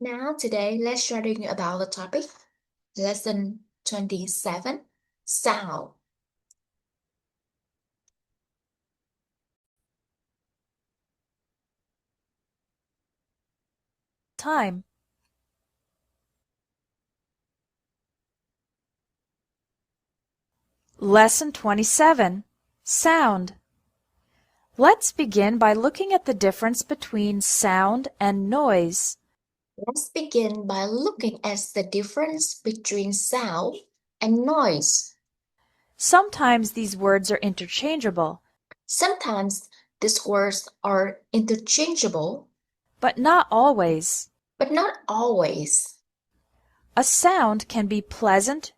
Now, today, let's studying about the topic, lesson 27, sound. Time. Lesson 27. Sound. Let's begin by looking at the difference between sound and noise. Let's begin by looking at the difference between sound and noise. Sometimes these words are interchangeable, Sometimes these words are interchangeable, but not always. but not always. A sound can be pleasant,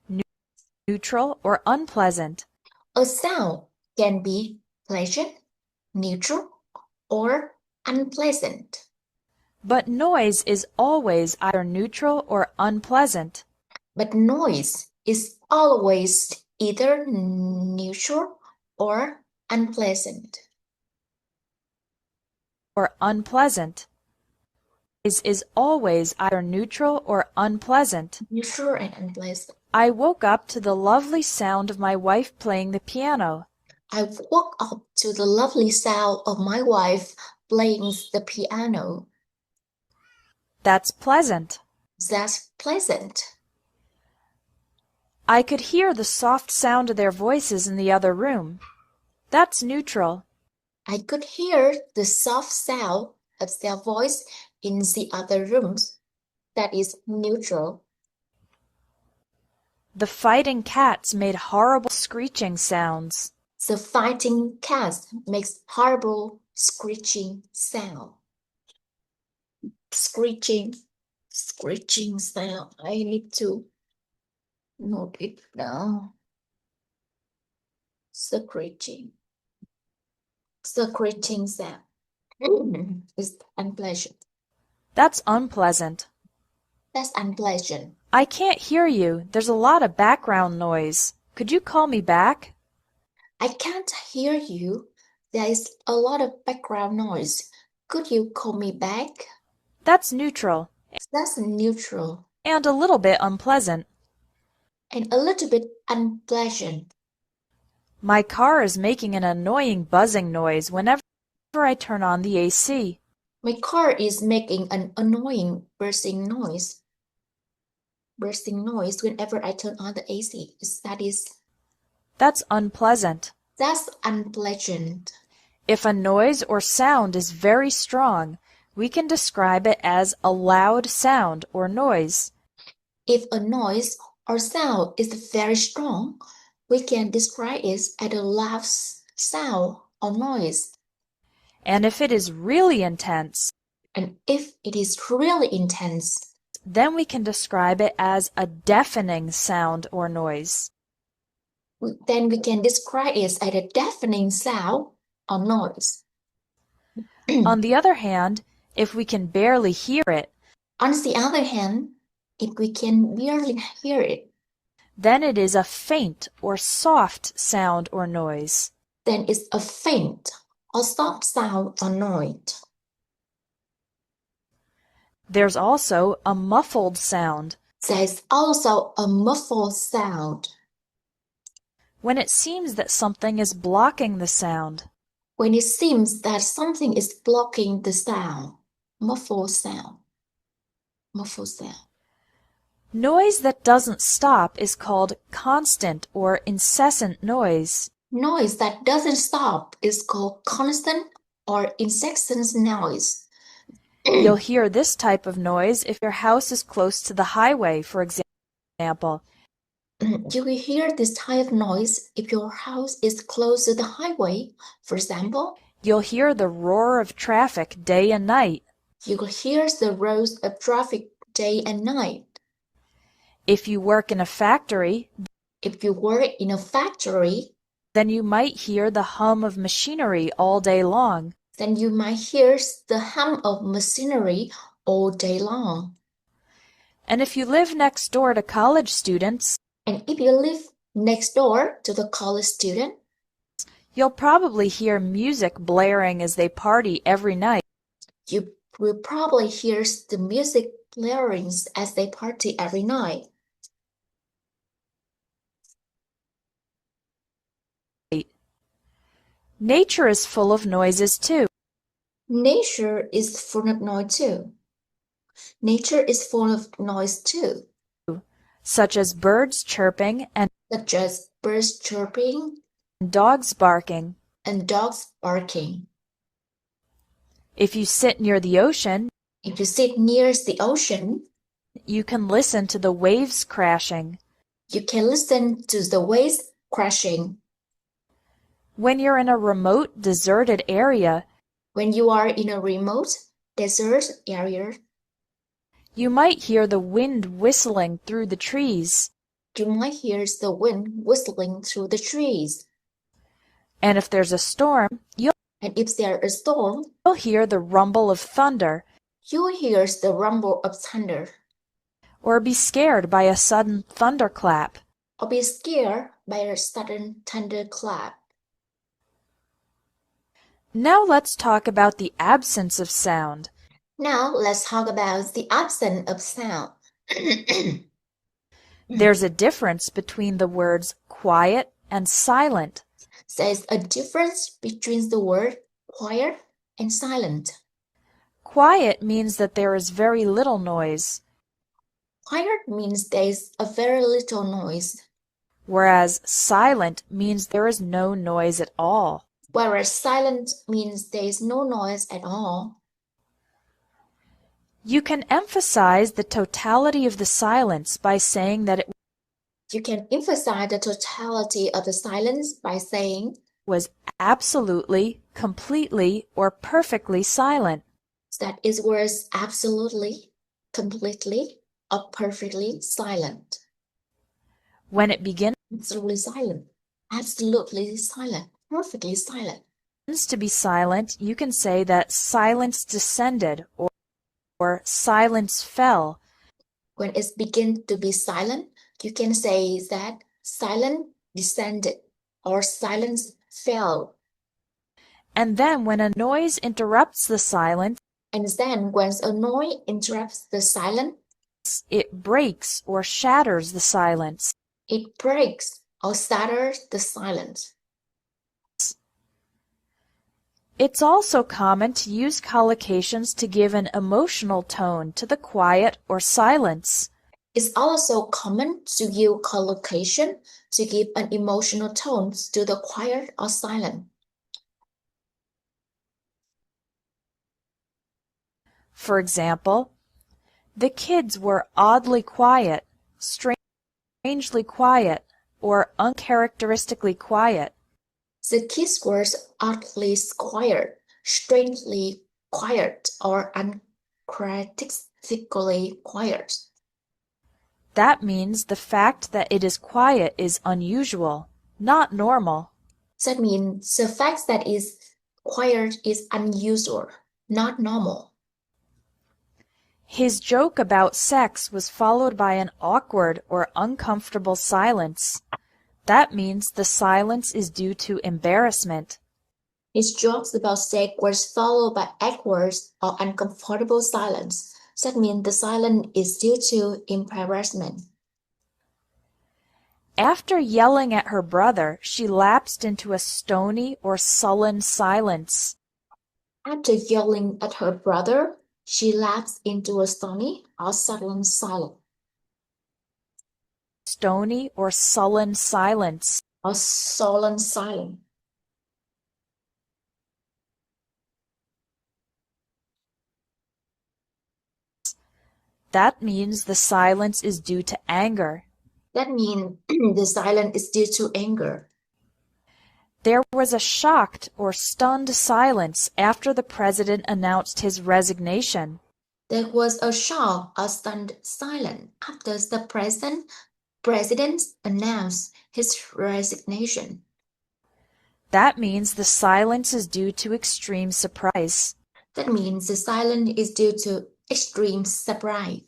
neutral, or unpleasant. A sound can be pleasant, neutral, or unpleasant. But noise is always either neutral or unpleasant. But noise is always either neutral or unpleasant. Or unpleasant. Noise is always either neutral or unpleasant. Neutral and unpleasant. I woke up to the lovely sound of my wife playing the piano. I woke up to the lovely sound of my wife playing the piano. That's pleasant. That's pleasant. I could hear the soft sound of their voices in the other room. That's neutral. I could hear the soft sound of their voice in the other rooms. That is neutral. The fighting cats made horrible screeching sounds. The fighting cat makes horrible screeching sound. Screeching sound. I need to note it down. Screeching sound. Is unpleasant. That's unpleasant. That's unpleasant. I can't hear you. There's a lot of background noise. Could you call me back? I can't hear you. There is a lot of background noise. Could you call me back? That's neutral. That's neutral. And a little bit unpleasant. And a little bit unpleasant. My car is making an annoying buzzing noise whenever I turn on the AC. My car is making an annoying buzzing noise. Bursting noise whenever I turn on the AC. That's unpleasant. That's unpleasant. If a noise or sound is very strong, we can describe it as a loud sound or noise. If a noise or sound is very strong, we can describe it as a loud sound or noise. And if it is really intense, And if it is really intense, then we can describe it as a deafening sound or noise. then we can describe it as a deafening sound or noise. On the other hand, if we can barely hear it, On the other hand, if we can barely hear it, then it is a faint or soft sound or noise. then it's a faint or soft sound or noise. There's also a muffled sound. There's also a muffled sound. When it seems that something is blocking the sound. When it seems that something is blocking the sound. Muffled sound. Muffled sound. Noise that doesn't stop is called constant or incessant noise. Noise that doesn't stop is called constant or incessant noise. You'll hear this type of noise if your house is close to the highway, for example. You will hear this type of noise if your house is close to the highway. For example, You'll hear the roar of traffic day and night. you will hear the roars of traffic day and night. If you work in a factory, If you work in a factory, then you might hear the hum of machinery all day long. then you might hear the hum of machinery all day long. And if you live next door to college students, And if you live next door to the college student, you'll probably hear music blaring as they party every night. you will probably hear the music gatherings as they party every night. Nature is full of noises too. Nature is full of noise too. Nature is full of noise too, Such as birds chirping and such as birds chirping dogs barking. and dogs barking. If you sit near the ocean, If you sit near the ocean, you can listen to the waves crashing. you can listen to the waves crashing. When you're in a remote, deserted area, When you are in a remote, desert area, you might hear the wind whistling through the trees. you might hear the wind whistling through the trees. And if there's a storm, And if there's a storm, you'll hear the rumble of thunder you will hear the rumble of thunder, or be scared by a sudden thunderclap. or be scared by a sudden thunderclap. Now let's talk about the absence of sound. Now let's talk about the absence of sound. There's a difference between the words quiet and silent. There's a difference between the word quiet and silent. Quiet means that there is very little noise, Quiet means there's a very little noise, whereas silent means there is no noise at all. whereas silent means there's no noise at all. You can emphasize the totality of the silence by saying that it You can emphasize the totality of the silence by saying was absolutely, completely, or perfectly silent. that it was absolutely, completely, or perfectly silent. When it begins Absolutely silent. Absolutely silent. Perfectly silent. to be silent, you can say that silence descended or silence fell. When it begins to be silent, you can say that silence descended or silence fell. And then when a noise interrupts the silence, And then when a noise interrupts the silence, it breaks or shatters the silence. it breaks or shatters the silence. It's also common to use collocations to give an emotional tone to the quiet or silence. It's also common to use collocation to give an emotional tone to the quiet or silent. For example, the kids were oddly quiet, strangely quiet, or uncharacteristically quiet. The kids were oddly quiet, strangely quiet, or uncharacteristically quiet. That means the fact that it is quiet is unusual, not normal. That means the fact that it's quiet is unusual, not normal. His joke about sex was followed by an awkward or uncomfortable silence. That means the silence is due to embarrassment. His jokes about sex were followed by awkward or uncomfortable silence. That means the silence is due to embarrassment. After yelling at her brother, she lapsed into a stony or sullen silence. After yelling at her brother, she lapsed into a stony or sullen silence. Stony or sullen silence. Or sullen silence. That means the silence is due to anger. That means the silence is due to anger. There was a shocked or stunned silence after the president announced his resignation. There was a shock or stunned silence after the president announced his resignation. That means the silence is due to extreme surprise. That means the silence is due to extreme surprise.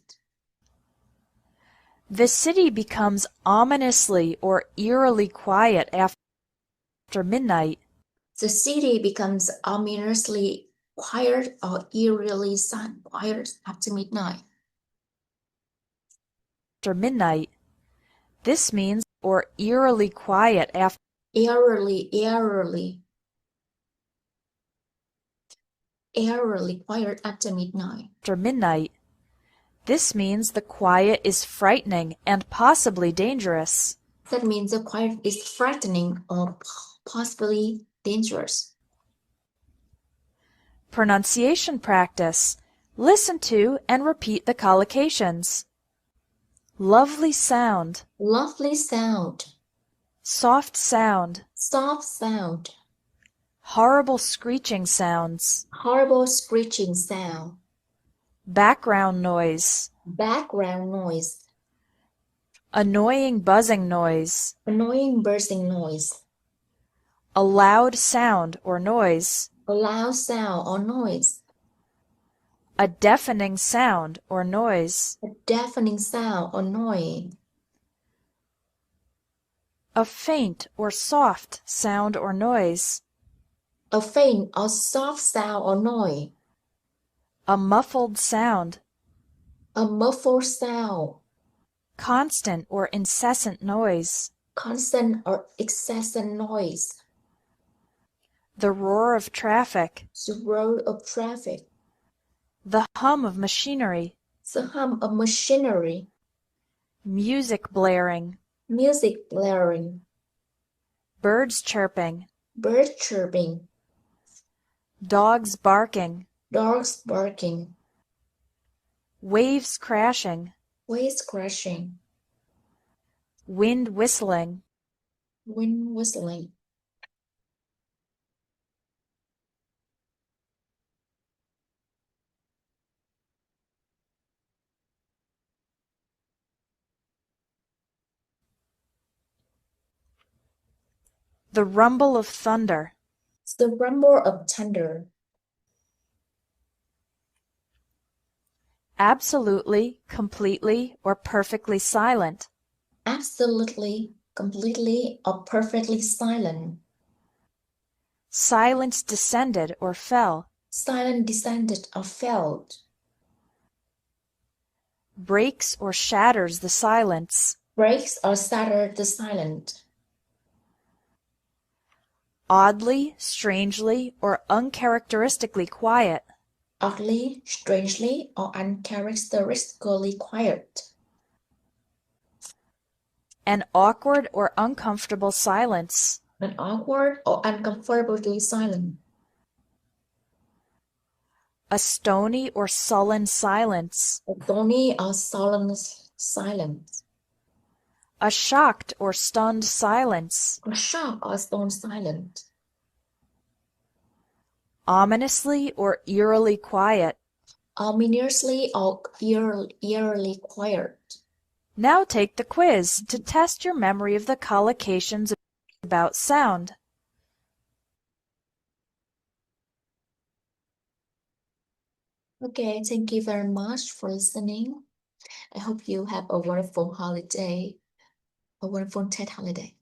The city becomes ominously or eerily quiet after midnight. The city becomes ominously quiet or eerily quiet after midnight. midnight. This means or eerily quiet after Eerily quiet after midnight. midnight. This means the quiet is frightening and possibly dangerous. That means the quiet is frightening or possibly dangerous. Pronunciation practice. Listen to and repeat the collocations. Lovely sound. Lovely sound. Soft sound. Soft sound. Horrible screeching sounds. Horrible screeching sound. Background noise. Background noise. Annoying buzzing noise. Annoying buzzing noise. A loud sound or noise. A loud sound or noise. A deafening sound or noise. A deafening sound or noise. A faint or soft sound or noise. A faint or soft sound or noise. A muffled sound. A muffled sound. Constant or incessant noise. Constant or excessive noise. The roar of traffic. The roar of traffic. The hum of machinery. The hum of machinery. Music blaring. Music blaring. Birds chirping. Bird chirping. Dogs barking. Dogs barking. Waves crashing. Waves crashing. Wind whistling. Wind whistling. The rumble of thunder. The rumble of thunder. Absolutely, completely, or perfectly silent. Absolutely, completely, or perfectly silent. Silence descended or fell. Silence descended or fell. Breaks or shatters the silence. Breaks or shatters the silence. Oddly, strangely, or uncharacteristically quiet. Oddly, strangely, or uncharacteristically quiet. An awkward or uncomfortable silence. An awkward or uncomfortably silent. A stony or sullen silence. A stony or solemn silence. A shocked or stunned silence. A sharp or stone silence. Ominously or eerily quiet. Ominously or eerily quiet. Now take the quiz to test your memory of the collocations about sound. Okay, thank you very much for listening. I hope you have a wonderful holiday, a wonderful Tet holiday.